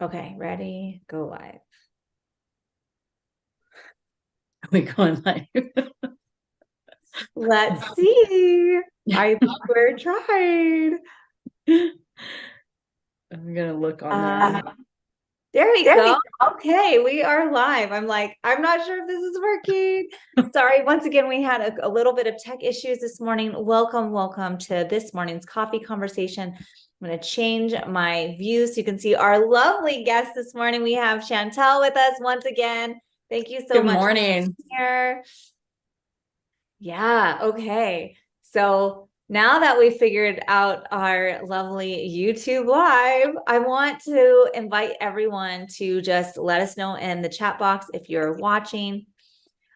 Okay, ready, go live. Are we going live? Let's see. I think we're tried. I'm gonna look on Uh, there. there we There go. we Okay, we are live. I'm not sure if this is working. Sorry, once again, we had a little bit of tech issues this morning. Welcome to this morning's coffee conversation. I'm going to change my view so you can see our lovely guest this morning. We have Shantel with us once again. Thank you so Good much for morning. being here. Yeah, okay. So now that we figured out our lovely YouTube live, I want to invite everyone to just let us know in the chat box if you're watching.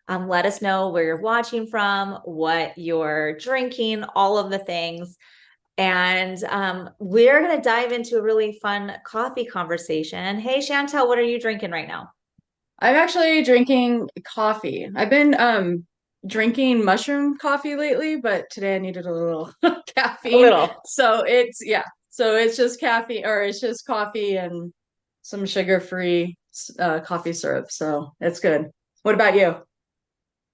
Let us know where you're watching from, what you're drinking, all of the things. And we're going to dive into a really fun coffee conversation. Hey, Chantel, what are you drinking right now? I'm actually drinking coffee. I've been drinking mushroom coffee lately, but today I needed a little A caffeine. little. So it's just caffeine, or it's just coffee and some sugar-free coffee syrup. So it's good. What about you?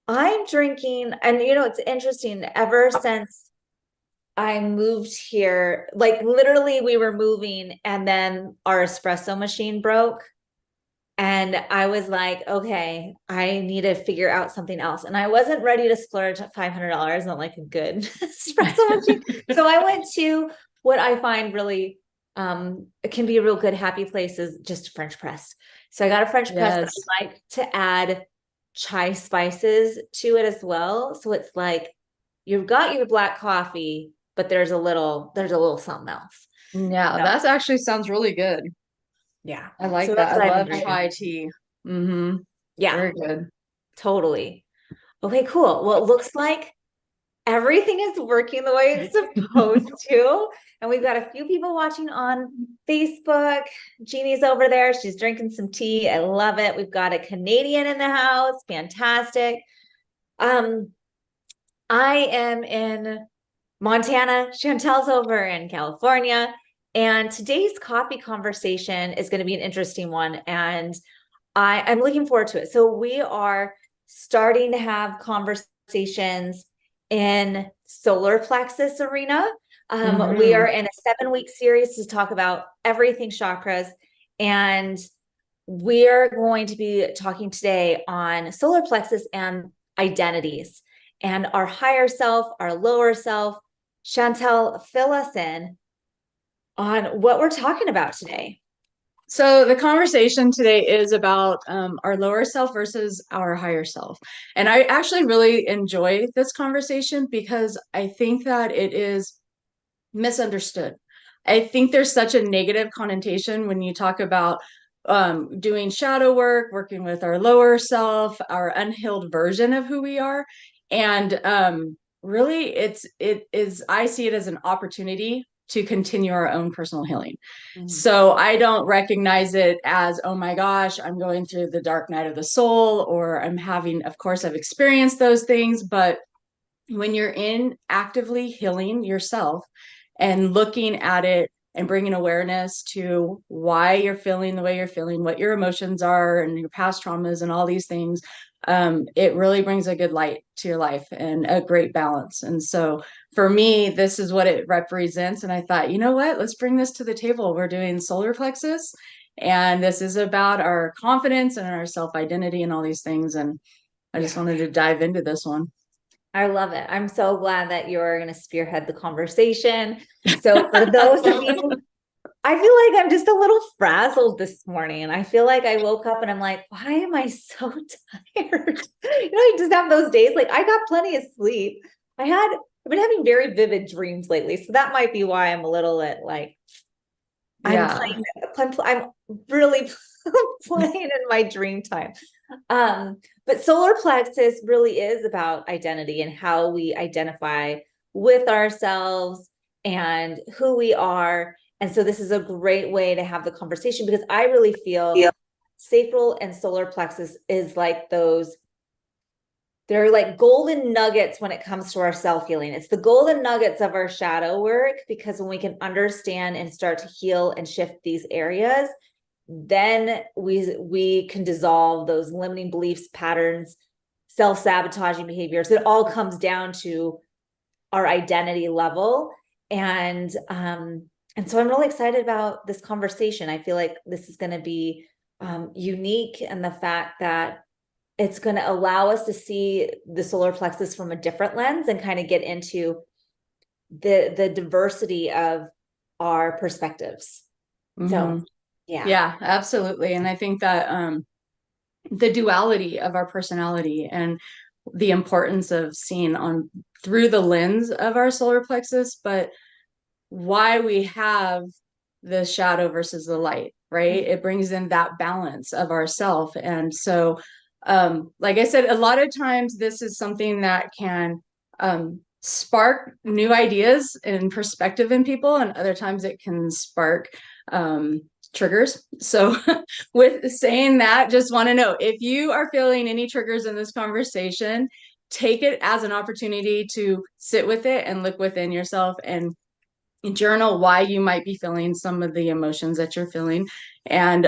I'm drinking, and it's interesting, ever since I moved here, like literally we were moving and then our espresso machine broke. And I was like, okay, I need to figure out something else. And I wasn't ready to splurge at $500 on like a good espresso machine. So I went to what I find really it can be a real good happy place is just French press. So I got a French press, but Yes. I like to add chai spices to it as well. So it's like you've got your black coffee, but there's a little something else. Yeah, So that actually sounds really good. yeah. I So like that. that's I what I've been love drinking. chai tea. Mm-hmm. Yeah, Very good. totally. Okay, cool. Well, it looks like everything is working the way it's supposed to. And we've got a few people watching on Facebook. Jeannie's over there. She's drinking some tea. I love it. We've got a Canadian in the house. Fantastic. Um, I am in Montana. Chantel's over in California. And today's coffee conversation is going to be an interesting one. And I'm looking forward to it. So we are starting to have conversations in solar plexus arena. We Mm-hmm. are in a 7-week series to talk about everything chakras. And we're going to be talking today on solar plexus and identities and our higher self, our lower self. Chantel, fill us in on what we're talking about today. So the conversation today is about our lower self versus our higher self. And I actually really enjoy this conversation because I think that it is misunderstood. I think there's such a negative connotation when you talk about doing shadow work, working with our lower self, our unhealed version of who we are. And really, I see it as an opportunity to continue our own personal healing. Mm. So I don't recognize it as, oh my gosh, I'm going through the dark night of the soul, or I'm having, of course, I've experienced those things, but when you're in actively healing yourself and looking at it and bringing awareness to why you're feeling the way you're feeling, what your emotions are, and your past traumas, and all these things, it really brings a good light to your life and a great balance. And so for me, this is what it represents. And I thought, you know what? Let's bring this to the table. We're doing solar plexus, and this is about our confidence and our self identity and all these things. And I just Yeah. wanted to dive into this one. I love it. I'm so glad that you're going to spearhead the conversation. So, for those of you, I feel like I'm just a little frazzled this morning. And I feel like I woke up and I'm like, why am I so tired? You just have those days. Like, I got plenty of sleep. I've been having very vivid dreams lately. So, that might be why I'm a little at like, I'm Yeah. I'm really playing in my dream time. But solar plexus really is about identity and how we identify with ourselves and who we are. And so this is a great way to have the conversation because I really feel sacral and solar plexus is like they're like golden nuggets when it comes to our self-healing. It's the golden nuggets of our shadow work because when we can understand and start to heal and shift these areas, then we can dissolve those limiting beliefs, patterns, self-sabotaging behaviors. It all comes down to our identity level. And so I'm really excited about this conversation. I feel like this is going to be unique in the fact that it's going to allow us to see the solar plexus from a different lens and kind of get into the diversity of our perspectives. So yeah, absolutely. And I think that the duality of our personality and the importance of seeing on through the lens of our solar plexus, but why we have the shadow versus the light, right? It brings in that balance of ourself. And so, like I said, a lot of times this is something that can spark new ideas and perspective in people, and other times it can spark triggers. So with saying that, just want to know if you are feeling any triggers in this conversation, take it as an opportunity to sit with it and look within yourself and journal why you might be feeling some of the emotions that you're feeling. And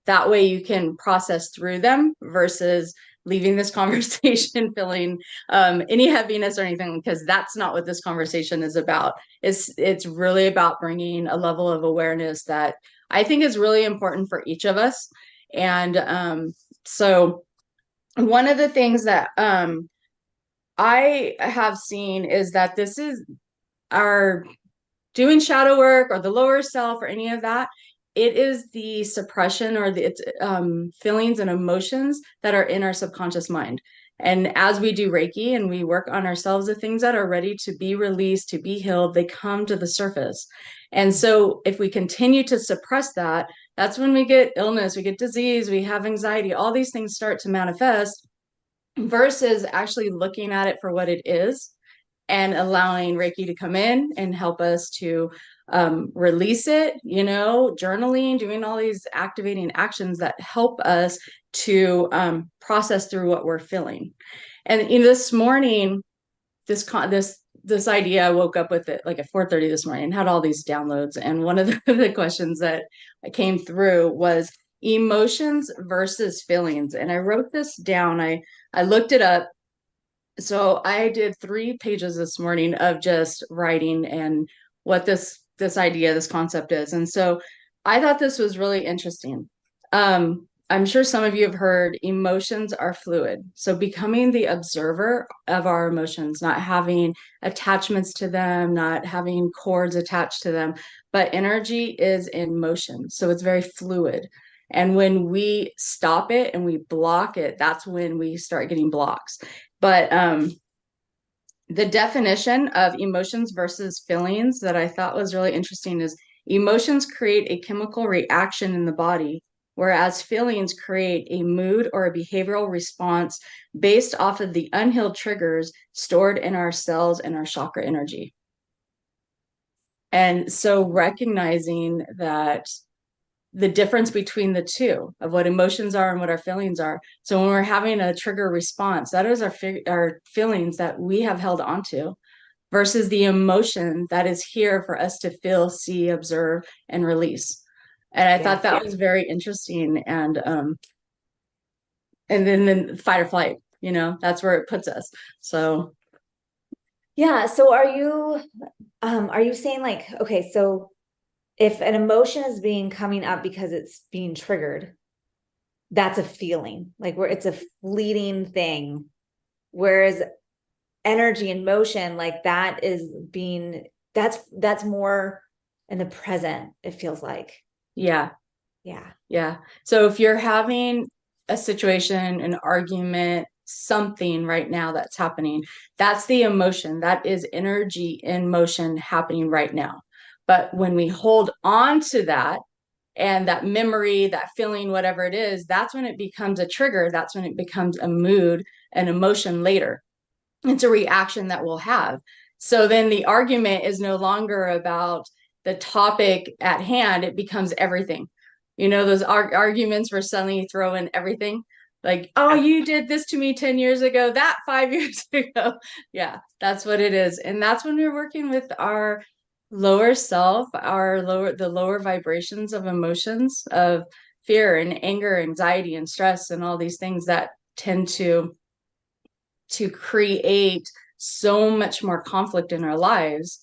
that way you can process through them versus leaving this conversation feeling any heaviness or anything, because that's not what this conversation is about. It's really about bringing a level of awareness that I think is really important for each of us. And so one of the things that I have seen is that this is our doing shadow work or the lower self or any of that. It is the suppression or the feelings and emotions that are in our subconscious mind. And as we do Reiki and we work on ourselves, the things that are ready to be released, to be healed, they come to the surface. And so if we continue to suppress that, that's when we get illness, we get disease, we have anxiety, all these things start to manifest versus actually looking at it for what it is and allowing Reiki to come in and help us to release it, journaling, doing all these activating actions that help us to process through what we're feeling. And this morning, this idea, I woke up with it like at 4:30 this morning and had all these downloads. And one of the questions that came through was emotions versus feelings. And I wrote this down. I looked it up. So I did 3 pages this morning of just writing and what this idea, this concept is. And so I thought this was really interesting. I'm sure some of you have heard emotions are fluid. So becoming the observer of our emotions, not having attachments to them, not having cords attached to them, but energy is in motion. So it's very fluid. And when we stop it and we block it, that's when we start getting blocks. But the definition of emotions versus feelings that I thought was really interesting is emotions create a chemical reaction in the body, whereas feelings create a mood or a behavioral response based off of the unhealed triggers stored in our cells and our chakra energy. And so recognizing that the difference between the two of what emotions are and what our feelings are. So when we're having a trigger response, that is our feelings that we have held onto versus the emotion that is here for us to feel, see, observe, and release. And I thought that was very interesting. And then fight or flight, that's where it puts us. So yeah. So are you saying like, okay, so if an emotion is coming up because it's being triggered, that's a feeling, like where it's a fleeting thing. Whereas energy and motion, like that is that's more in the present, it feels like. Yeah. Yeah. Yeah. So if you're having a situation, an argument, something right now that's happening, that's the emotion. That is energy in motion happening right now. But when we hold on to that and that memory, that feeling, whatever it is, that's when it becomes a trigger. That's when it becomes a mood, an emotion later. It's a reaction that we'll have. So then the argument is no longer about the topic at hand. It becomes everything. Those arguments where suddenly you throw in everything. Like, oh, you did this to me 10 years ago, that 5 years ago. Yeah, that's what it is. And that's when we're working with our lower self, the lower vibrations of emotions, of fear and anger, anxiety and stress, and all these things that tend to create so much more conflict in our lives,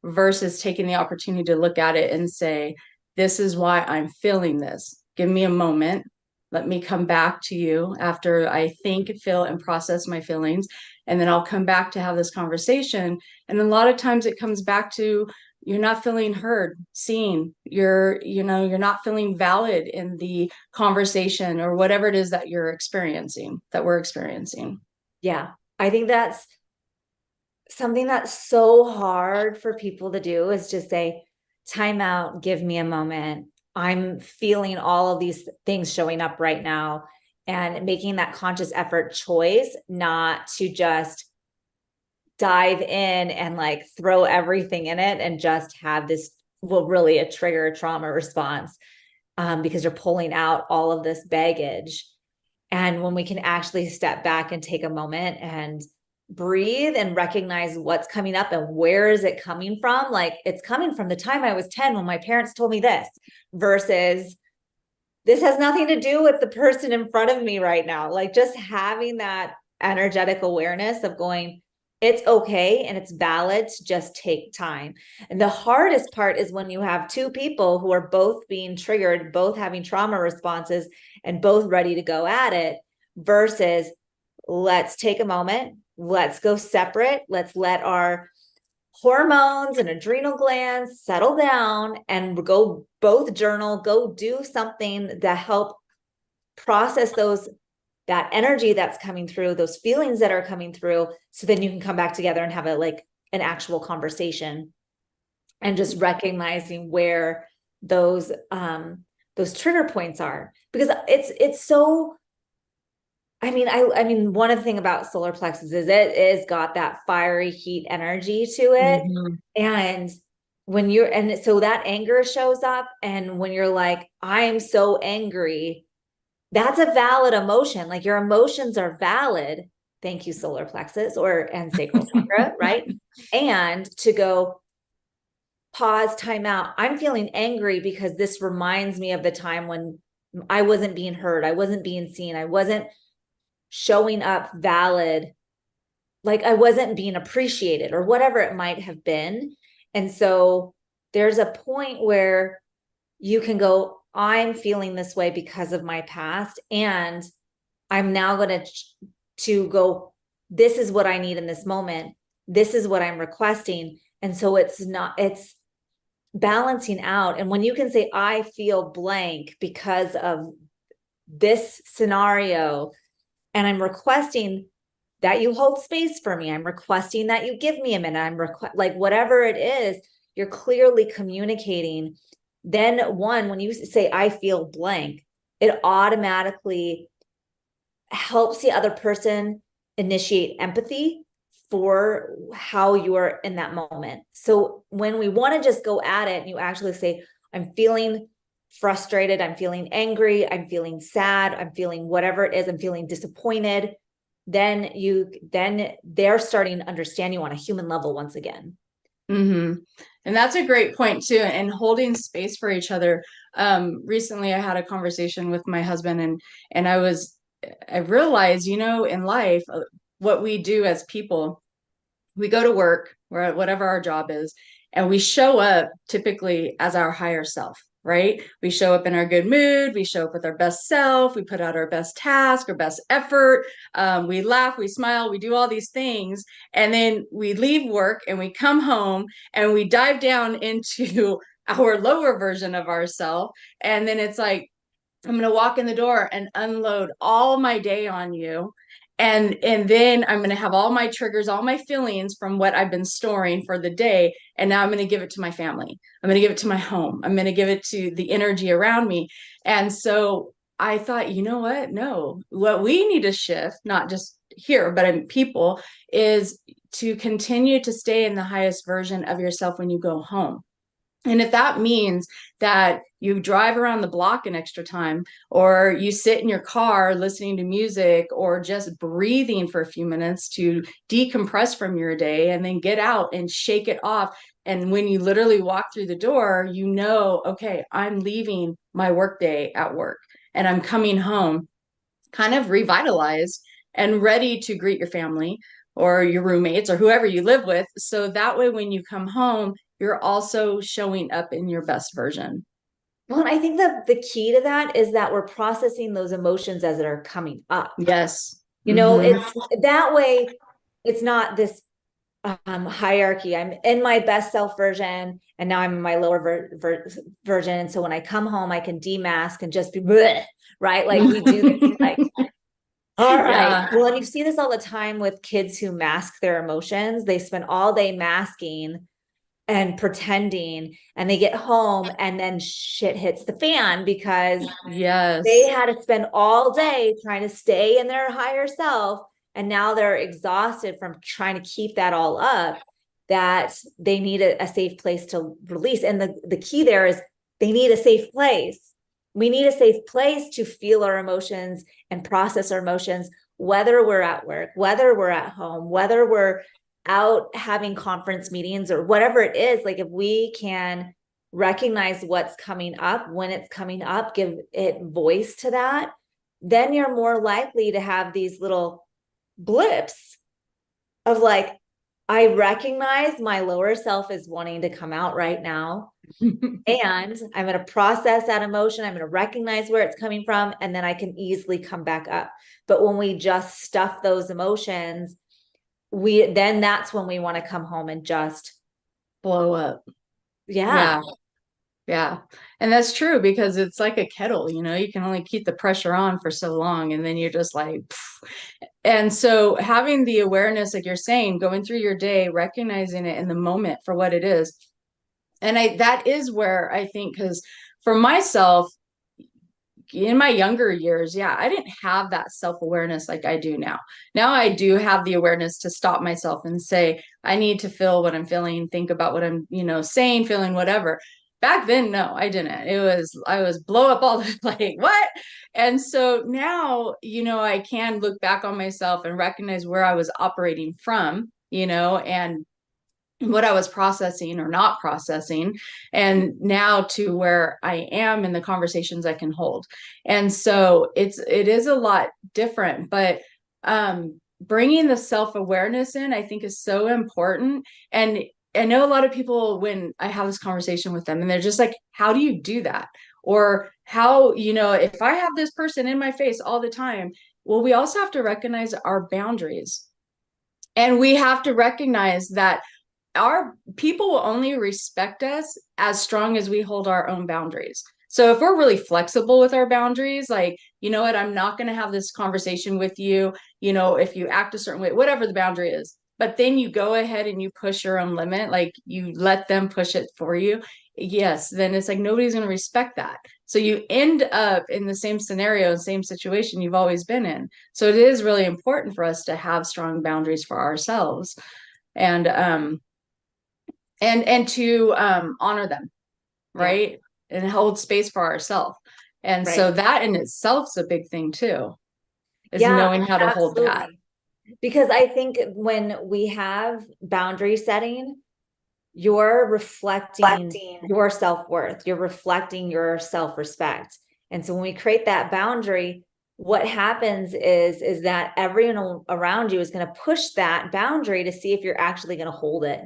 versus taking the opportunity to look at it and say, this is why I'm feeling this. Give me a moment. Let me come back to you after I think, feel, and process my feelings. And then I'll come back to have this conversation. And a lot of times it comes back to, you're not feeling heard, seen. You're not feeling valid in the conversation or whatever it is that you're experiencing, that we're experiencing. Yeah. I think that's something that's so hard for people to do, is just say, time out, give me a moment. I'm feeling all of these things showing up right now, and making that conscious effort choice not to just dive in and like throw everything in it and just have this, well, really a trigger trauma response, because you're pulling out all of this baggage. And when we can actually step back and take a moment and breathe and recognize what's coming up and where is it coming from? Like, it's coming from the time I was 10 when my parents told me this, versus this has nothing to do with the person in front of me right now. Like, just having that energetic awareness of going, it's okay and it's valid to just take time. And the hardest part is when you have two people who are both being triggered, both having trauma responses, and both ready to go at it, versus let's take a moment, let's go separate, let's let our hormones and adrenal glands settle down and go both journal, go do something to help process that energy that's coming through, those feelings that are coming through, so then you can come back together and have an actual conversation, and just recognizing where those trigger points are. Because it's so, I mean, one of the things about solar plexus is it is got that fiery heat energy to it. Mm-hmm. And and so that anger shows up. And when you're like, I'm so angry, that's a valid emotion. Like, your emotions are valid. Thank you, solar plexus and sacral chakra, right? And to go, pause, time out. I'm feeling angry because this reminds me of the time when I wasn't being heard. I wasn't being seen. I wasn't showing up valid. Like, I wasn't being appreciated, or whatever it might have been. And so there's a point where you can go, I'm feeling this way because of my past. And I'm now going to go, this is what I need in this moment. This is what I'm requesting. And so it's balancing out. And when you can say, I feel blank because of this scenario, and I'm requesting that you hold space for me. I'm requesting that you give me a minute. Like, whatever it is, you're clearly communicating. Then when you say, I feel blank, it automatically helps the other person initiate empathy for how you're in that moment. So when we want to just go at it and you actually say, I'm feeling frustrated, I'm feeling angry, I'm feeling sad, I'm feeling whatever it is, I'm feeling disappointed, then they're starting to understand you on a human level once again. Mm-hmm. And that's a great point too. And holding space for each other. Recently I had a conversation with my husband, and I realized, in life, what we do as people, we go to work or whatever our job is, and we show up typically as our higher self, right? We show up in our good mood. We show up with our best self. We put out our best task, our best effort. We laugh, we smile, we do all these things. And then we leave work and we come home and we dive down into our lower version of ourself. And then it's like, I'm going to walk in the door and unload all my day on you. And then I'm going to have all my triggers, all my feelings from what I've been storing for the day. And now I'm going to give it to my family. I'm going to give it to my home. I'm going to give it to the energy around me. And so I thought, you know what? No, what we need to shift, not just here, but in people, is to continue to stay in the highest version of yourself when you go home. And if that means that you drive around the block an extra time, or you sit in your car listening to music, or just breathing for a few minutes to decompress from your day and then get out and shake it off. And when you literally walk through the door, you know, okay, I'm leaving my work day at work and I'm coming home kind of revitalized and ready to greet your family or your roommates or whoever you live with. So that way, when you come home, you're also showing up in your best version. Well, and I think that the key to that is that we're processing those emotions as they're coming up. Yes. It's that way. It's not this hierarchy. I'm in my best self version, and now I'm in my lower version. And so when I come home, I can demask and just be bleh, right. Like we do this, like, all right. Yeah. Well, and you see this all the time with kids who mask their emotions. They spend all day masking and pretending, and they get home and then shit hits the fan because they had to spend all day trying to stay in their higher self. And now they're exhausted from trying to keep that all up, that they need a safe place to release. And the key there is they need a safe place. We need a safe place to feel our emotions and process our emotions, whether we're at work, whether we're at home, whether we're out having conference meetings or whatever it is. Like if we can recognize what's coming up, when it's coming up, give it voice to that, then you're more likely to have these little blips of like, I recognize my lower self is wanting to come out right now. And I'm going to process that emotion. I'm going to recognize where it's coming from, and then I can easily come back up. But when we just stuff those emotions, then that's when we want to come home and just blow up. Yeah. Yeah. And that's true, because it's like a kettle, you know, you can only keep the pressure on for so long, and then you're just like, pff. And so having the awareness, like you're saying, going through your day, recognizing it in the moment for what it is. And that is where I think, because for myself, in my younger years, I didn't have that self-awareness like I do now. Now I do have the awareness to stop myself and say, I need to feel what I'm feeling, think about what I'm, saying, feeling, whatever. Back then, no, I didn't. I was blow up all the like, what? And so now, I can look back on myself and recognize where I was operating from, and what I was processing or not processing, and now to where I am in the conversations I can hold. And so it is a lot different, but bringing the self-awareness in, I think, is so important. And I know a lot of people, when I have this conversation with them, and they're just like, how do you do that? Or how, if I have this person in my face all the time, well, we also have to recognize our boundaries. And we have to recognize that our people will only respect us as strong as we hold our own boundaries. So if we're really flexible with our boundaries, like, you know what, I'm not going to have this conversation with you, if you act a certain way, whatever the boundary is, but then you go ahead and you push your own limit, like you let them push it for you. Yes. Then it's like, nobody's going to respect that. So you end up in the same scenario, same situation you've always been in. So it is really important for us to have strong boundaries for ourselves. And to honor them, right? And hold space for ourselves. And so that in itself is a big thing too, is knowing how to hold that. Because I think when we have boundary setting, you're reflecting your self-worth, you're reflecting your self-respect. And so when we create that boundary, what happens is that everyone around you is going to push that boundary to see if you're actually going to hold it.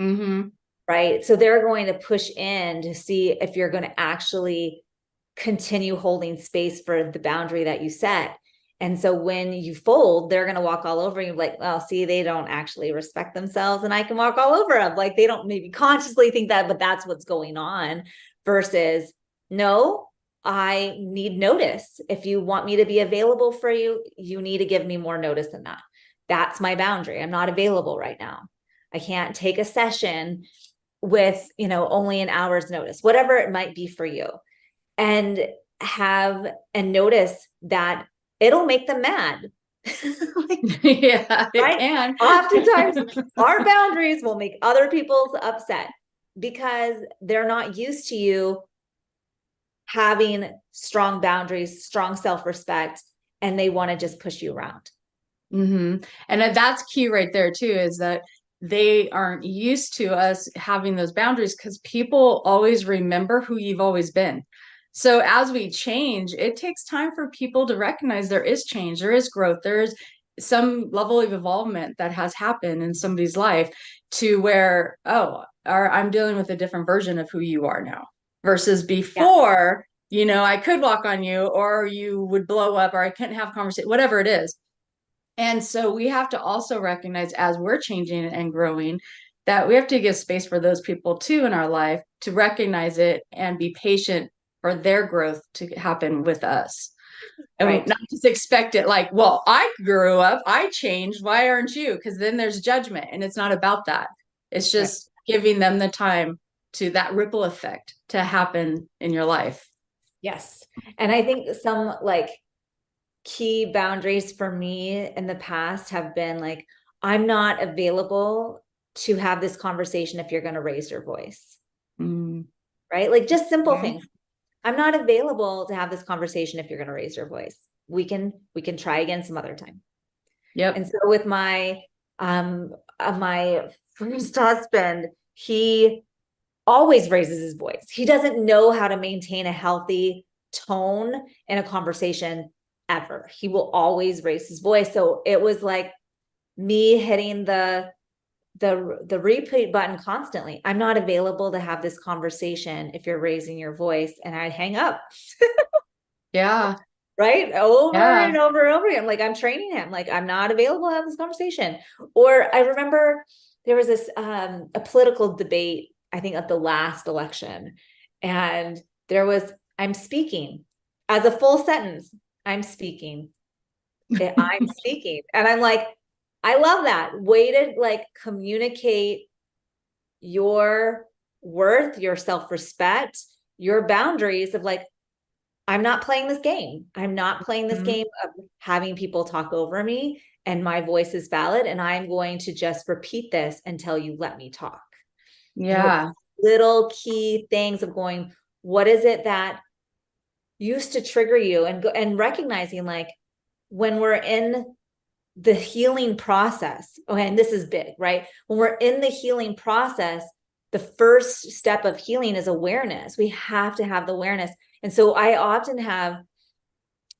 Mm-hmm. Right. So they're going to push in to see if you're going to actually continue holding space for the boundary that you set. And so when you fold, they're going to walk all over you like, well, see, they don't actually respect themselves, and I can walk all over them. Like they don't maybe consciously think that, but that's what's going on, versus, no, I need notice. If you want me to be available for you, you need to give me more notice than that. That's my boundary. I'm not available right now. I can't take a session with, only an hour's notice, whatever it might be for you, and notice that it'll make them mad. Yeah, right? Can. Oftentimes our boundaries will make other people's upset because they're not used to you having strong boundaries, strong self-respect, and they want to just push you around. And that's key right there too, is that they aren't used to us having those boundaries, because people always remember who you've always been. So as we change, it takes time for people to recognize there is change, there is growth, there is some level of involvement that has happened in somebody's life, to where, oh, I'm dealing with a different version of who you are now, versus before, I could walk on you, or you would blow up, or I couldn't have conversation, whatever it is. And so we have to also recognize, as we're changing and growing, that we have to give space for those people too in our life to recognize it and be patient for their growth to happen with us. And not just expect it like, well, I grew up, I changed, why aren't you? Because then there's judgment, and it's not about that. It's just giving them the time to that ripple effect to happen in your life. Yes. And I think some like key boundaries for me in the past have been like, I'm not available to have this conversation if you're going to raise your voice. Right? Like just simple things. I'm not available to have this conversation if you're going to raise your voice. We can try again some other time. Yep. And so with my first husband, he always raises his voice. He doesn't know how to maintain a healthy tone in a conversation ever. He will always raise his voice. So it was like me hitting the repeat button constantly. I'm not available to have this conversation if you're raising your voice, and I'd hang up. Yeah. Right? Over and over and over again. Like I'm training him. Like I'm not available to have this conversation. Or I remember there was this a political debate, I think at the last election. And there was, I'm speaking as a full sentence. I'm speaking. I'm speaking. And I'm like, I love that way to like communicate your worth, your self-respect, your boundaries of like, I'm not playing this game. I'm not playing this game of having people talk over me, and my voice is valid. And I'm going to just repeat this until you let me talk. Yeah. Little key things of going, what is it that used to trigger you, and recognizing like when we're in the healing process. Okay. And this is big, right? When we're in the healing process, the first step of healing is awareness. We have to have the awareness. And so I often have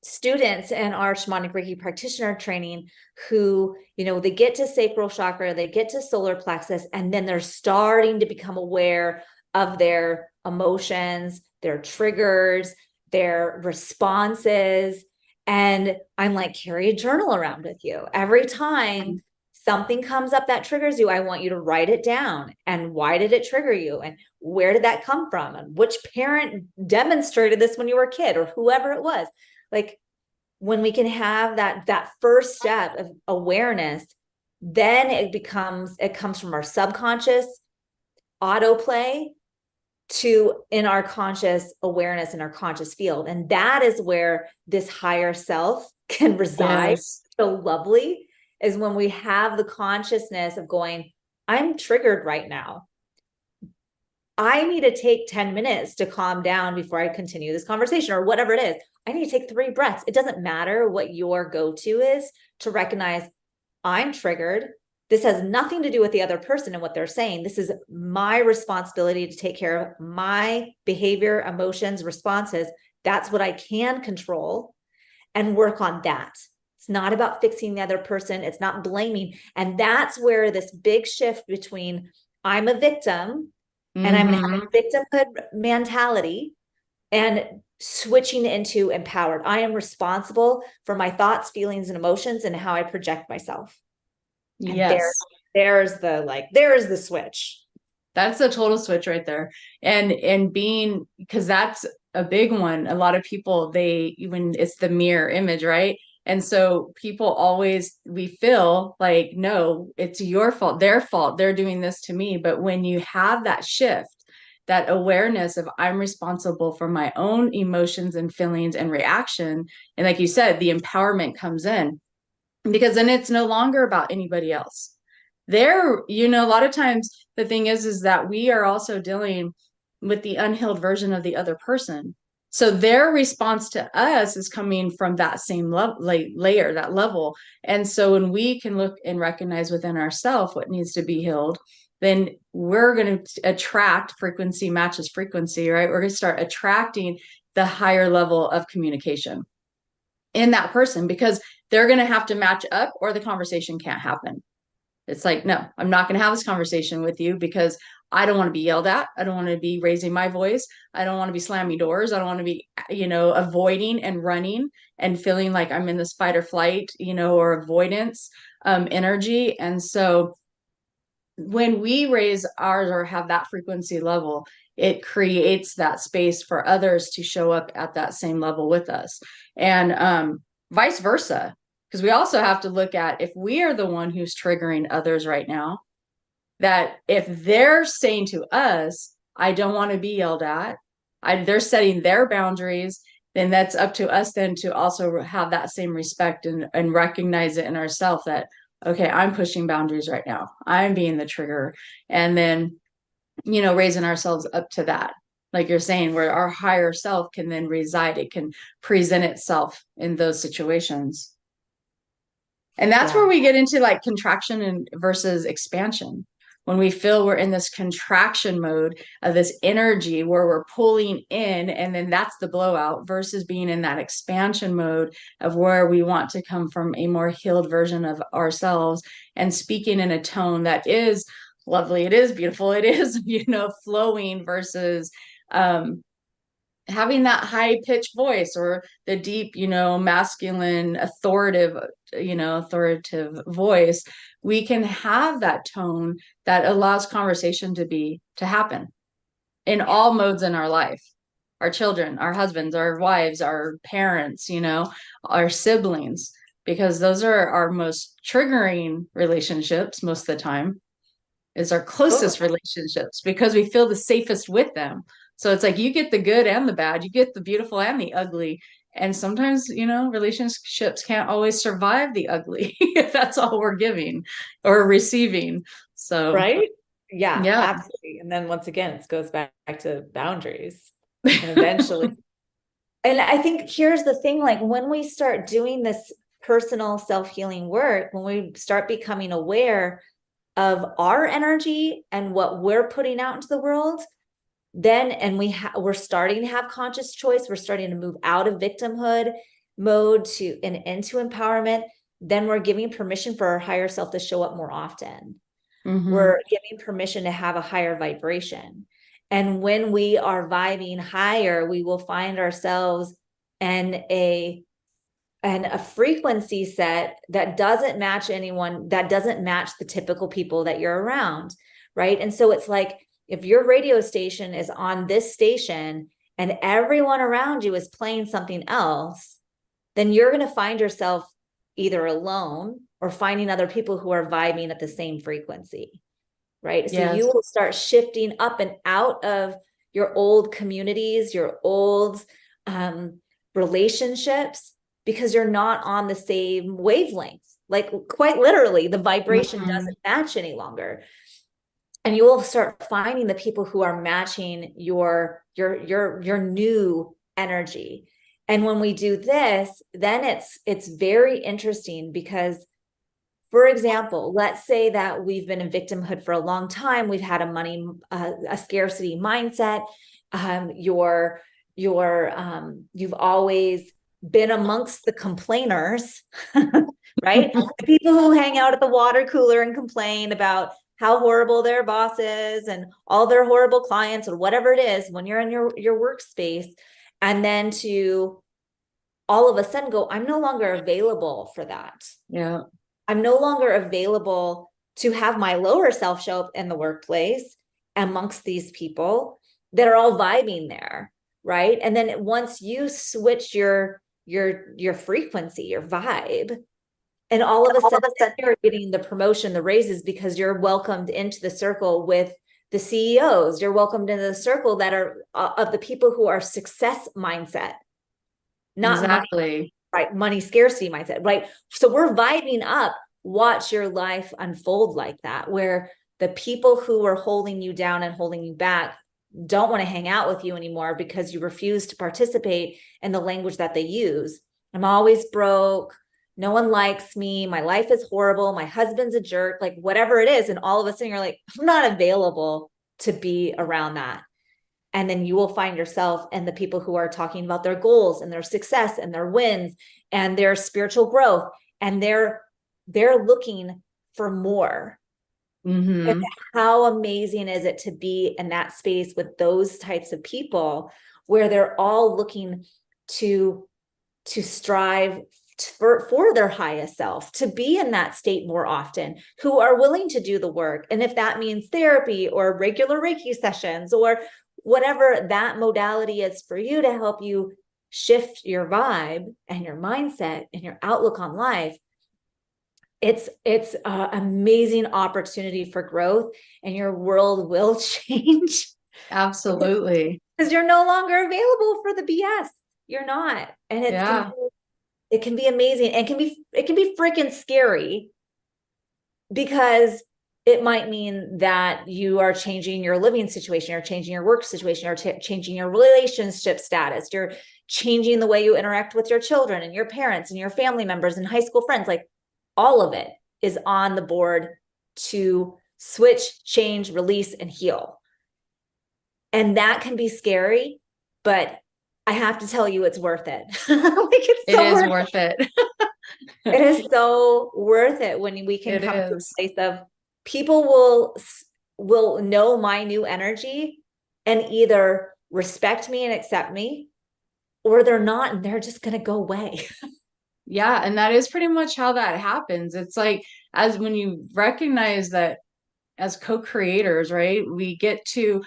students in our shamanic Reiki practitioner training who, they get to sacral chakra, they get to solar plexus, and then they're starting to become aware of their emotions, their triggers, their responses. And I'm like, carry a journal around with you. Every time something comes up that triggers you, I want you to write it down. And why did it trigger you? And where did that come from? And which parent demonstrated this when you were a kid, or whoever it was? Like when we can have that first step of awareness, then it comes from our subconscious autoplay to in our conscious awareness, in our conscious field. And that is where this higher self can reside. Yes. So lovely is when we have the consciousness of going, I'm triggered right now. I need to take 10 minutes to calm down before I continue this conversation, or whatever it is. I need to take 3 breaths. It doesn't matter what your go-to is to recognize I'm triggered. This has nothing to do with the other person and what they're saying. This is my responsibility to take care of my behavior, emotions, responses. That's what I can control, and work on that. It's not about fixing the other person. It's not blaming. And that's where this big shift between I'm a victim and I'm going to have a victimhood mentality, and switching into empowered. I am responsible for my thoughts, feelings, and emotions, and how I project myself. And yes. there's the switch. That's a total switch right there. And being, because that's a big one. A lot of people, when it's the mirror image, right? And so people always, we feel like, no, it's your fault, their fault, they're doing this to me. But when you have that shift, that awareness of I'm responsible for my own emotions and feelings and reaction, and like you said, the empowerment comes in, because then it's no longer about anybody else. A lot of times the thing is that we are also dealing with the unhealed version of the other person. So their response to us is coming from that same level, layer, that level. And so when we can look and recognize within ourselves what needs to be healed, then we're going to attract, frequency matches frequency, right? We're going to start attracting the higher level of communication in that person, because they're going to have to match up or the conversation can't happen. It's like, no, I'm not going to have this conversation with you because I don't want to be yelled at. I don't want to be raising my voice. I don't want to be slamming doors. I don't want to be, avoiding and running and feeling like I'm in this fight or flight, or avoidance energy. And so when we raise ours or have that frequency level, it creates that space for others to show up at that same level with us, and vice versa. Because we also have to look at, if we are the one who's triggering others right now, that if they're saying to us, I don't want to be yelled at, they're setting their boundaries, then that's up to us then to also have that same respect and recognize it in ourselves that, okay, I'm pushing boundaries right now. I'm being the trigger. And then, raising ourselves up to that, like you're saying, where our higher self can then reside. It can present itself in those situations. And that's where we get into like contraction and versus expansion. When we feel we're in this contraction mode of this energy where we're pulling in, and then that's the blowout, versus being in that expansion mode of where we want to come from a more healed version of ourselves and speaking in a tone that is lovely. It is beautiful. It is, flowing versus, having that high pitched voice or the deep, masculine, authoritative voice. We can have that tone that allows conversation to happen in all modes in our life. Our children, our husbands, our wives, our parents, our siblings, because those are our most triggering relationships most of the time, is our closest relationships, because we feel the safest with them. So it's like you get the good and the bad, you get the beautiful and the ugly. And sometimes, relationships can't always survive the ugly if that's all we're giving or receiving. So, right? Yeah, yeah. absolutely. And then once again, it goes back to boundaries. And eventually, and I think here's the thing, like when we start doing this personal self-healing work, when we start becoming aware of our energy and what we're putting out into the world, then, and we're starting to have conscious choice, we're starting to move out of victimhood mode and into empowerment, then we're giving permission for our higher self to show up more often. We're giving permission to have a higher vibration. And when we are vibing higher, we will find ourselves in a frequency set that doesn't match anyone, that doesn't match the typical people that you're around, right? And so it's like, if your radio station is on this station and everyone around you is playing something else, then you're going to find yourself either alone or finding other people who are vibing at the same frequency, right? So you will start shifting up and out of your old communities, your old relationships, because you're not on the same wavelength. Like quite literally, the vibration doesn't match any longer. And you will start finding the people who are matching your new energy. And when we do this, then it's very interesting because, for example, let's say that we've been in victimhood for a long time. We've had a scarcity mindset. You've always been amongst the complainers, right? The people who hang out at the water cooler and complain about how horrible their boss is and all their horrible clients or whatever it is when you're in your workspace. And then to all of a sudden go, I'm no longer available for that. Yeah. I'm no longer available to have my lower self show up in the workplace amongst these people that are all vibing there, right? And then once you switch your frequency, your vibe, and all of a sudden you're getting the promotion, the raises, because you're welcomed into the circle with the CEOs. You're welcomed into the circle that are of the people who are success mindset, not money, right? Money scarcity mindset, right? So we're vibing up. Watch your life unfold like that, where the people who are holding you down and holding you back don't want to hang out with you anymore because you refuse to participate in the language that they use. I'm always broke. No one likes me. My life is horrible. My husband's a jerk, like whatever it is. And all of a sudden you're like, I'm not available to be around that. And then you will find yourself and the people who are talking about their goals and their success and their wins and their spiritual growth. And they're looking for more. And how amazing is it to be in that space with those types of people where they're all looking to strive for their highest self, to be in that state more often, who are willing to do the work. And if that means therapy or regular Reiki sessions or whatever that modality is for you to help you shift your vibe and your mindset and your outlook on life, it's an amazing opportunity for growth, and your world will change. Absolutely. Because you're no longer available for the BS. You're not. And it can be amazing, and it can be freaking scary, because it might mean that you are changing your living situation, or changing your work situation, or changing your relationship status. You're changing the way you interact with your children and your parents and your family members and high school friends. Like, all of it is on the board to switch, change, release, and heal. And that can be scary, but I have to tell you, it's worth it. It is worth it. It is so worth it when we can come to a place of people will know my new energy and either respect me and accept me, or they're not, and they're just going to go away. Yeah. And that is pretty much how that happens. It's like, as when you recognize that as co-creators, right, we get to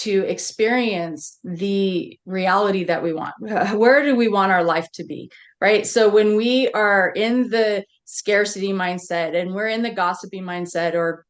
experience the reality that we want. Where do we want our life to be, right? So when we are in the scarcity mindset and we're in the gossipy mindset, or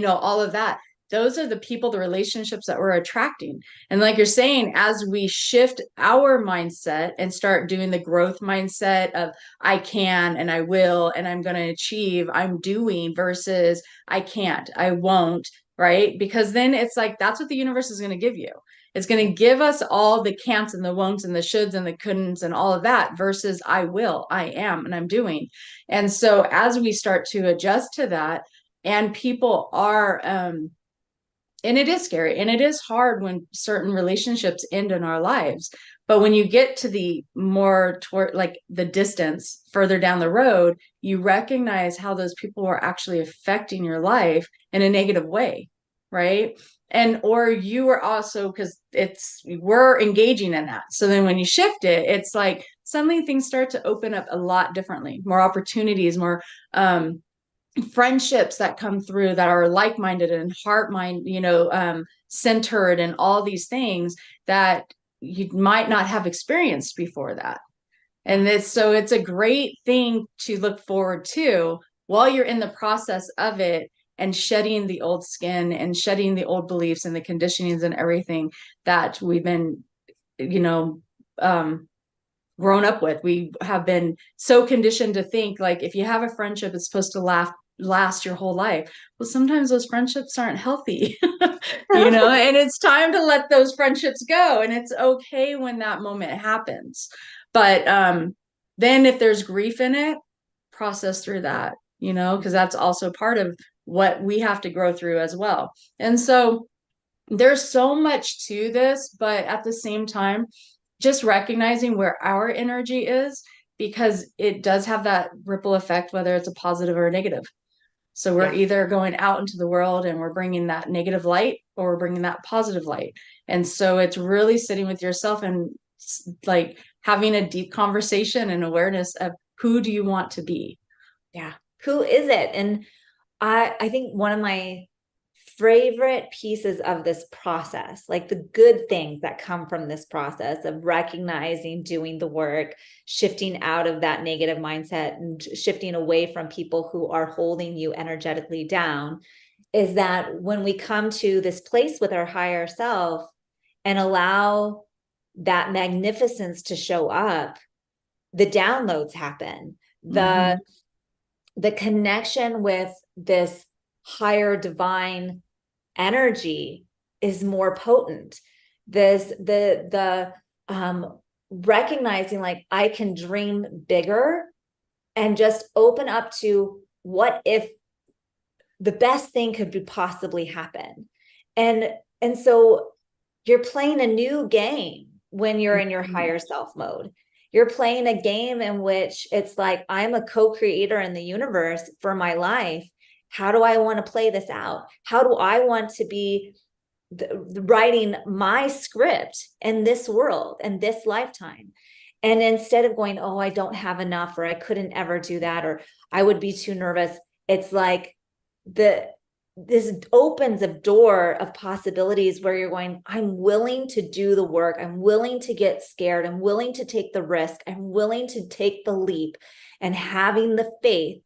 all of that, those are the people, the relationships that we're attracting. And like you're saying, as we shift our mindset and start doing the growth mindset of I can and I will and I'm going to achieve, I'm doing, versus I can't, I won't, right? Because then it's like, that's what the universe is going to give you. It's going to give us all the can'ts and the won'ts and the shoulds and the couldn'ts and all of that, versus I will, I am, and I'm doing. And so as we start to adjust to that, and people are, and it is scary and it is hard when certain relationships end in our lives. But when you get to the more toward like the distance further down the road, you recognize how those people are actually affecting your life in a negative way, right? And or you are also, because we're engaging in that. So then when you shift it, it's like suddenly things start to open up a lot differently, more opportunities, more friendships that come through that are like-minded and centered, and all these things that you might not have experienced before that. And so it's a great thing to look forward to while you're in the process of it, and shedding the old skin and shedding the old beliefs and the conditionings and everything that we've been, grown up with. We have been so conditioned to think like, if you have a friendship, it's supposed to last your whole life. Well, sometimes those friendships aren't healthy, and it's time to let those friendships go. And it's okay when that moment happens. But then if there's grief in it, process through that, because that's also part of what we have to grow through as well. And so there's so much to this, but at the same time, just recognizing where our energy is, because it does have that ripple effect, whether it's a positive or a negative. So we're either going out into the world and we're bringing that negative light, or we're bringing that positive light. And so it's really sitting with yourself and like having a deep conversation and awareness of who do you want to be? Yeah. Who is it? And I think one of my favorite pieces of this process, like the good things that come from this process of recognizing, doing the work, shifting out of that negative mindset and shifting away from people who are holding you energetically down, is that when we come to this place with our higher self and allow that magnificence to show up, the downloads happen. The connection with this higher divine energy is more potent. The recognizing like I can dream bigger and just open up to what if the best thing could be possibly happen. And so you're playing a new game when you're in your higher self mode. You're playing a game in which it's like, I'm a co-creator in the universe for my life. How do I want to play this out? How do I want to be writing my script in this world and this lifetime? And instead of going, oh, I don't have enough, or I couldn't ever do that, or I would be too nervous, it's like this opens a door of possibilities where you're going, I'm willing to do the work. I'm willing to get scared. I'm willing to take the risk. I'm willing to take the leap, and having the faith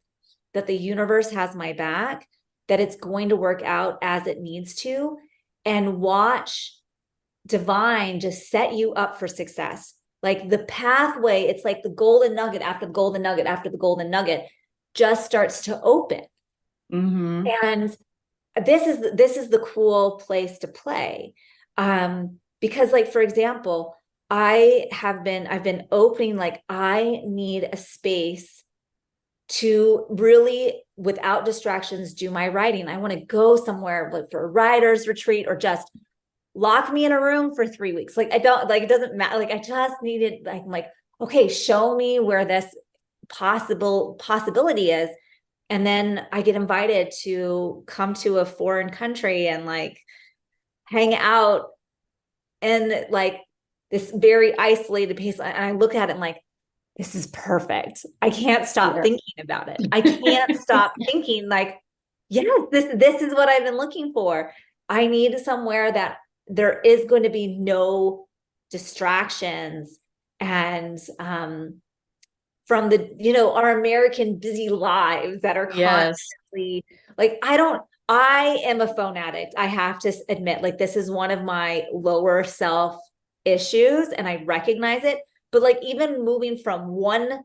that the universe has my back, that it's going to work out as it needs to, and watch divine just set you up for success. Like the pathway, it's like the golden nugget after the golden nugget after the golden nugget just starts to open. Mm-hmm. And this is the cool place to play. Because like, for example, I've been opening, like I need a space to really, without distractions, do my writing. I want to go somewhere like for a writer's retreat, or just lock me in a room for 3 weeks. Like I don't, like, it doesn't matter. Like I just needed, like, I'm like, okay, show me where this possibility is. And then I get invited to come to a foreign country and like hang out in like this very isolated place. And I look at it and like, this is perfect. I can't stop thinking about it. I can't stop thinking like, yes, this is what I've been looking for. I need somewhere that there is going to be no distractions, and from the, our American busy lives that are constantly like, I am a phone addict. I have to admit, like, this is one of my lower self issues, and I recognize it. But like, even moving from one,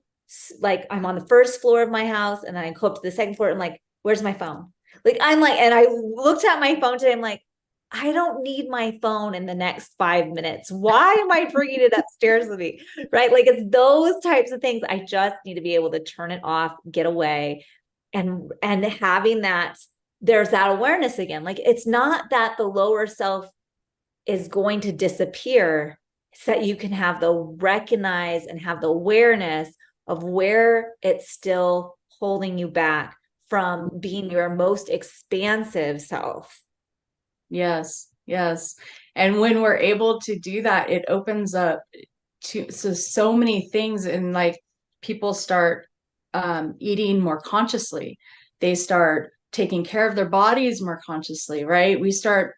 like I'm on the first floor of my house and then I go up to the second floor and like, where's my phone? Like, I'm like, and I looked at my phone today. I'm like, I don't need my phone in the next 5 minutes. Why am I bringing it upstairs with me? Right? Like, it's those types of things. I just need to be able to turn it off, get away, and having that, there's that awareness again. Like, it's not that the lower self is going to disappear. It's that you can have the recognize and have the awareness of where it's still holding you back from being your most expansive self. Yes, yes. And when we're able to do that, it opens up to so many things, and like people start eating more consciously. They start taking care of their bodies more consciously, right? We start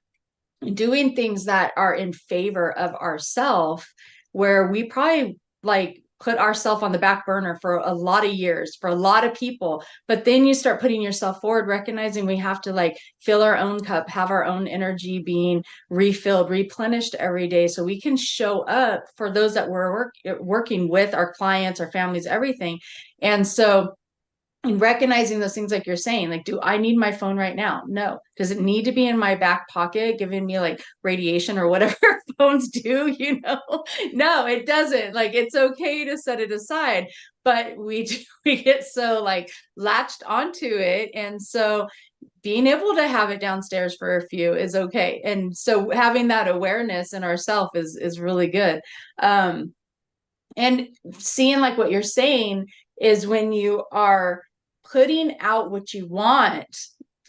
doing things that are in favor of ourself, where we probably like put ourselves on the back burner for a lot of years, for a lot of people. But then you start putting yourself forward, recognizing we have to like fill our own cup, have our own energy being refilled, replenished every day, so we can show up for those that we're working with, our clients, our families, everything. And so, and recognizing those things, like you're saying, like, do I need my phone right now? No. Does it need to be in my back pocket giving me like radiation or whatever phones do, No, it doesn't. Like, it's okay to set it aside, but we get so like latched onto it. And so being able to have it downstairs for a few is okay. And so having that awareness in ourself is really good. And seeing, like what you're saying, is when you are putting out what you want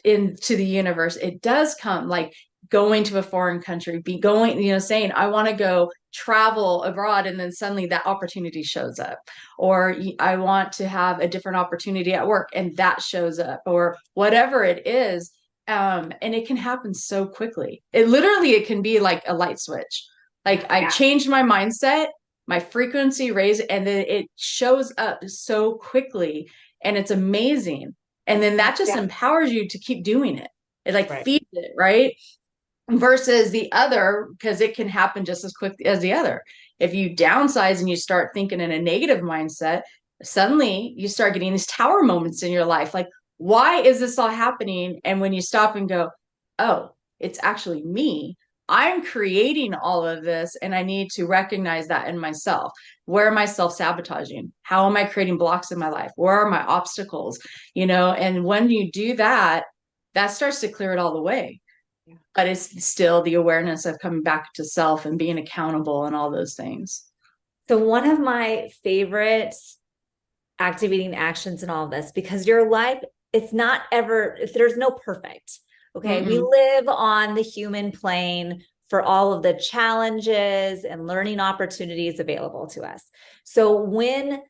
into the universe, it does come, like going to a foreign country, be going, saying, I want to go travel abroad. And then suddenly that opportunity shows up, or I want to have a different opportunity at work, and that shows up, or whatever it is. And it can happen so quickly. It can be like a light switch. Like, I changed my mindset, my frequency raised, and then it shows up so quickly, and it's amazing. And then that just empowers you to keep doing it. It like feeds it, right? Versus the other, because it can happen just as quick as the other. If you downsize and you start thinking in a negative mindset, suddenly you start getting these tower moments in your life. Like, why is this all happening? And when you stop and go, oh, it's actually me. I'm creating all of this, and I need to recognize that in myself. Where am I self-sabotaging? How am I creating blocks in my life? Where are my obstacles? And when you do that, that starts to clear it all away. Yeah. But it's still the awareness of coming back to self and being accountable and all those things. So one of my favorite activating actions in all of this, because your life, it's not ever, if there's no perfect. Okay. We live on the human plane for all of the challenges and learning opportunities available to us. So when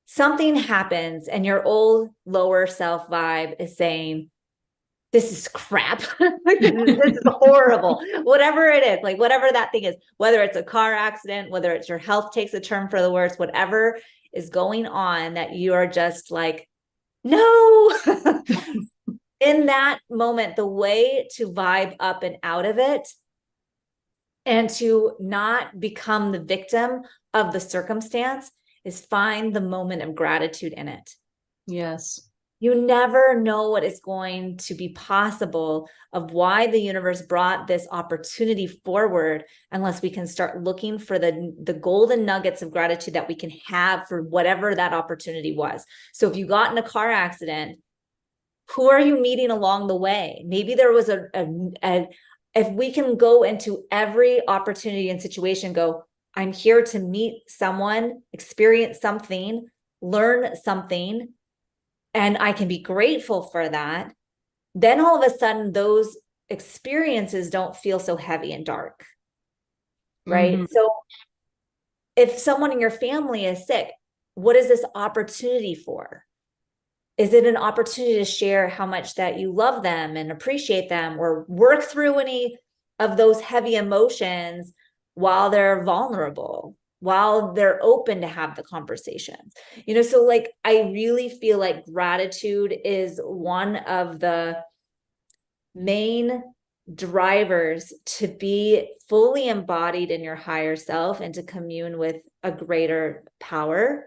something happens and your old lower self vibe is saying, this is crap. This is horrible. Whatever it is, like whatever that thing is, whether it's a car accident, whether it's your health takes a turn for the worse, whatever is going on that you are just like, no. In that moment, the way to vibe up and out of it and to not become the victim of the circumstance is find the moment of gratitude in it. Yes. You never know what is going to be possible of why the universe brought this opportunity forward unless we can start looking for the golden nuggets of gratitude that we can have for whatever that opportunity was. So if you got in a car accident, who are you meeting along the way? Maybe there was if we can go into every opportunity and situation, go, I'm here to meet someone, experience something, learn something, and I can be grateful for that, then all of a sudden those experiences don't feel so heavy and dark, right? Mm-hmm. So if someone in your family is sick, what is this opportunity for? Is it an opportunity to share how much that you love them and appreciate them, or work through any of those heavy emotions while they're vulnerable, while they're open to have the conversations? So like, I really feel like gratitude is one of the main drivers to be fully embodied in your higher self and to commune with a greater power,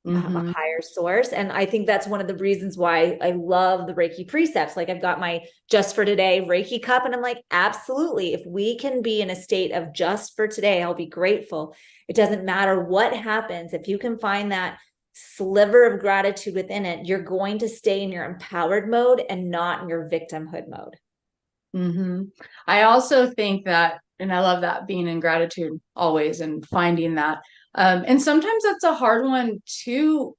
a higher source. And I think that's one of the reasons why I love the Reiki precepts. Like I've got my just for today Reiki cup, and I'm like, absolutely. If we can be in a state of just for today, I'll be grateful. It doesn't matter what happens. If you can find that sliver of gratitude within it, you're going to stay in your empowered mode and not in your victimhood mode. I also think that, and I love that, being in gratitude always and finding that. And sometimes that's a hard one to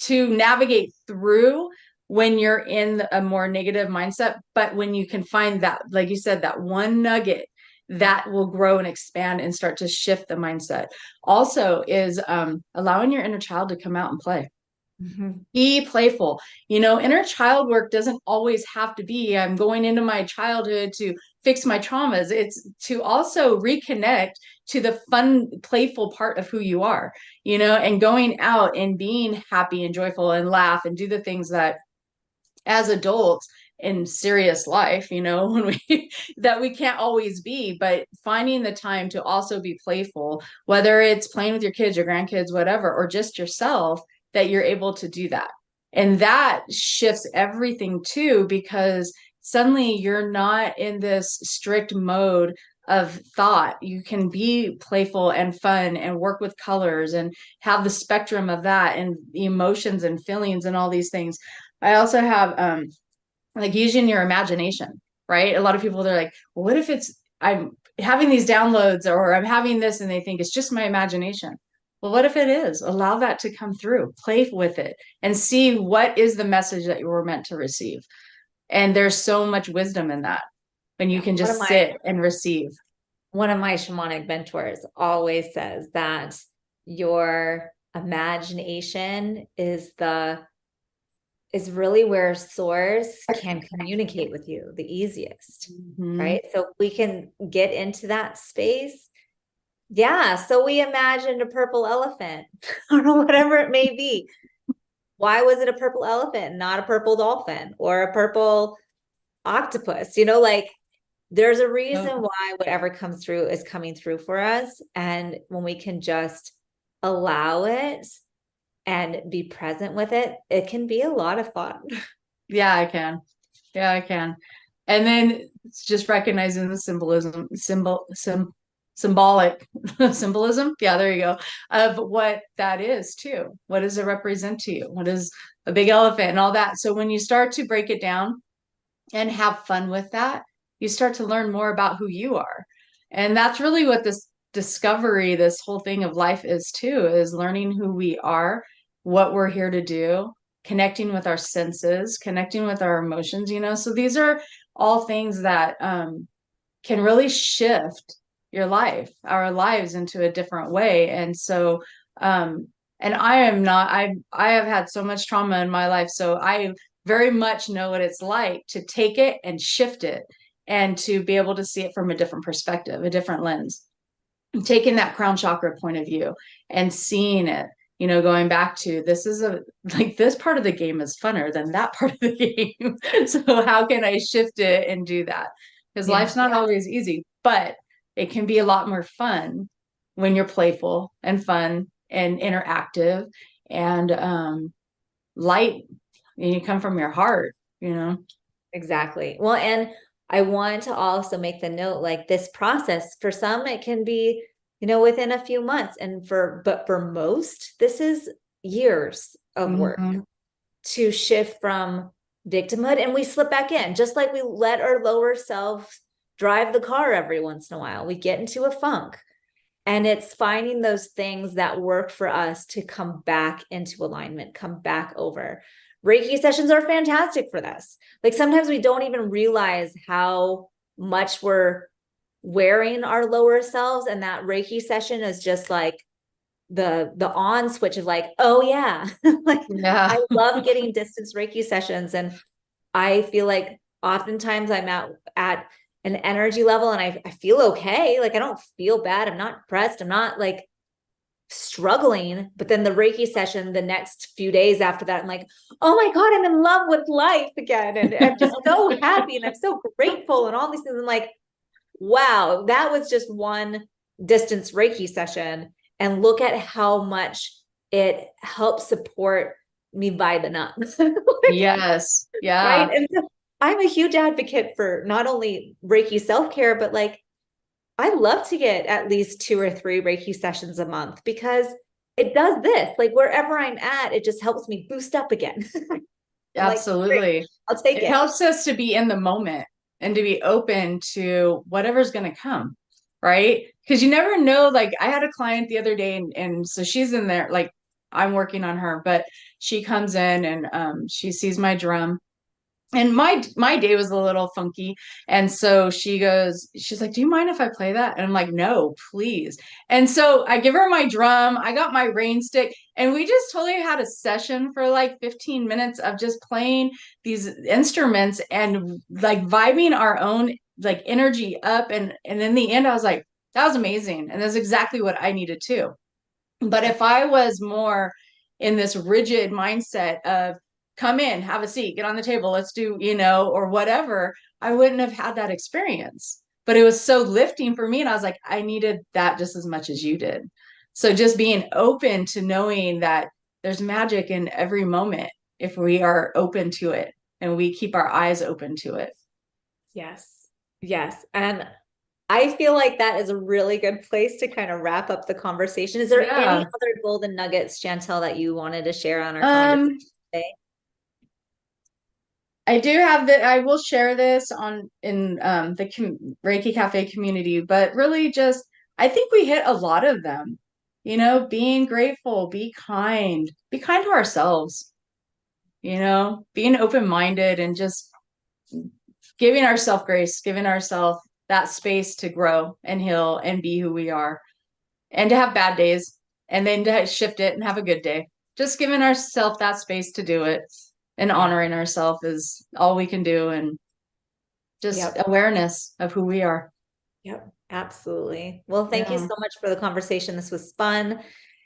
navigate through when you're in a more negative mindset. But when you can find that, like you said, that one nugget that will grow and expand and start to shift the mindset. Also is allowing your inner child to come out and play. Be playful. Inner child work doesn't always have to be, I'm going into my childhood to fix my traumas. It's to also reconnect to the fun, playful part of who you are, and going out and being happy and joyful and laugh and do the things that as adults in serious life, when that we can't always be, but finding the time to also be playful, whether it's playing with your kids, your grandkids, whatever, or just yourself, that you're able to do that. And that shifts everything too, because suddenly you're not in this strict mode of thought. You can be playful and fun and work with colors and have the spectrum of that and emotions and feelings and all these things. I also have like using your imagination, right? A lot of people, they're like, well, what if I'm having these downloads or I'm having this, and they think it's just my imagination. Well, what if it is? Allow that to come through, play with it, and see what is the message that you were meant to receive. And there's so much wisdom in that when you can just sit and receive. One of my shamanic mentors always says that your imagination is really where source can communicate with you the easiest, right? So we can get into that space. Yeah. So we imagined a purple elephant or whatever it may be. Why was it a purple elephant, not a purple dolphin or a purple octopus? Like there's a reason why whatever comes through is coming through for us. And when we can just allow it and be present with it, it can be a lot of fun. Yeah, I can. And then it's just recognizing the symbolic symbolism. Yeah, there you go. Of what that is too. What does it represent to you? What is a big elephant and all that? So when you start to break it down and have fun with that, you start to learn more about who you are. And that's really what this discovery, this whole thing of life is too, is learning who we are, what we're here to do, connecting with our senses, connecting with our emotions, you know. So these are all things that can really shift your life, our lives into a different way. And so, and I am not, I have had so much trauma in my life. So I very much know what it's like to take it and shift it and to be able to see it from a different perspective, a different lens, taking that crown chakra point of view and seeing it, you know, going back to this is a, like, this part of the game is funner than that part of the game. So how can I shift it and do that? Because Yeah. life's not always easy, but it can be a lot more fun when you're playful and fun and interactive and light, and you come from your heart, you know. Exactly. Well, and I want to also make the note, like, this process, for some, it can be, you know, within a few months. But for most, this is years of work to shift from victimhood, and we slip back in, just like we let our lower self drive the car every once in a while. We get into a funk, and it's finding those things that work for us to come back into alignment, come back over. Reiki sessions are fantastic for this. Like, sometimes we don't even realize how much we're wearing our lower selves, and that Reiki session is just like the on switch of like, oh yeah. Like, Yeah. I love getting distance Reiki sessions, and I feel like oftentimes I'm at an energy level and I feel okay. Like, I don't feel bad. I'm not depressed. I'm not like struggling. But then the Reiki session, the next few days after that, I'm like, oh my God, I'm in love with life again. And I'm just so happy and I'm so grateful and all these things. I'm like, wow, that was just one distance Reiki session. And look at how much it helps support me vibing up. Yes. Right. Yeah. And so I'm a huge advocate for not only Reiki self-care, but like, I love to get at least 2 or 3 Reiki sessions a month, because it does this, like, wherever I'm at, it just helps me boost up again. I'm like, great, Absolutely. I'll take It it. helps us to be in the moment and to be open to whatever's going to come, right? Because you never know. Like, I had a client the other day, and so she's in there, like, I'm working on her, but she comes in and she sees my drum, and my day was a little funky, and so she's like, do you mind if I play that? And I'm like, no, please. And so I give her my drum, I got my rain stick, and we just totally had a session for like 15 minutes of just playing these instruments and like vibing our own like energy up. And in the end I was like, that was amazing, and that's exactly what I needed too. But if I was more in this rigid mindset of come in, have a seat, get on the table, let's do, you know, or whatever, I wouldn't have had that experience. But it was so lifting for me. And I was like, I needed that just as much as you did. So just being open to knowing that there's magic in every moment if we are open to it and we keep our eyes open to it. Yes. Yes. And I feel like that is a really good place to kind of wrap up the conversation. Is there any Yeah. other golden nuggets, Chantel, that you wanted to share on our conversation Um, today? I do have that. I will share this on in the Reiki Cafe community, but really just I think we hit a lot of them. You know, being grateful, be kind to ourselves. You know, being open-minded and just giving ourselves grace, giving ourselves that space to grow and heal and be who we are, and to have bad days and then to shift it and have a good day. Just giving ourselves that space to do it and Yeah. honoring ourselves is all we can do. And just Yep. awareness of who we are. Yep. Absolutely. Well, thank you Yeah. so much for the conversation. This was fun.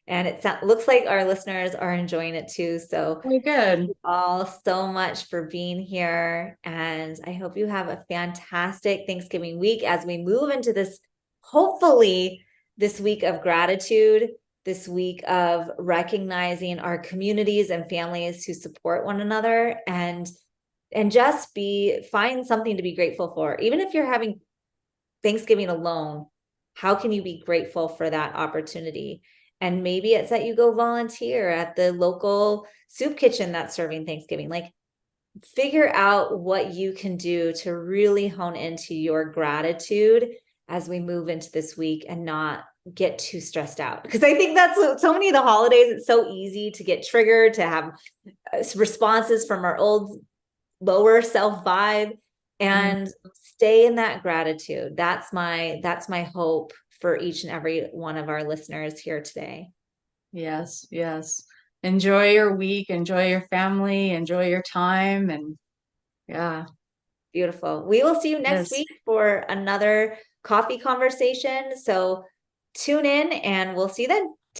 And looks like our listeners are enjoying it too. So Very thank good. you all so much for being here. And I hope you have a fantastic Thanksgiving week as we move into this, hopefully, this week of gratitude, this week of recognizing our communities and families who support one another, and and just find something to be grateful for. Even if you're having Thanksgiving alone, how can you be grateful for that opportunity? And maybe it's that you go volunteer at the local soup kitchen that's serving Thanksgiving. Like, figure out what you can do to really hone into your gratitude as we move into this week and not get too stressed out. Because I think that's so many of the holidays, it's so easy to get triggered, to have responses from our old lower self vibe, and stay in that gratitude. That's my hope for each and every one of our listeners here today. Yes, yes. Enjoy your week, enjoy your family, enjoy your time, and yeah. Beautiful. We will see you next Yes. week for another coffee conversation. So tune in and we'll see you then.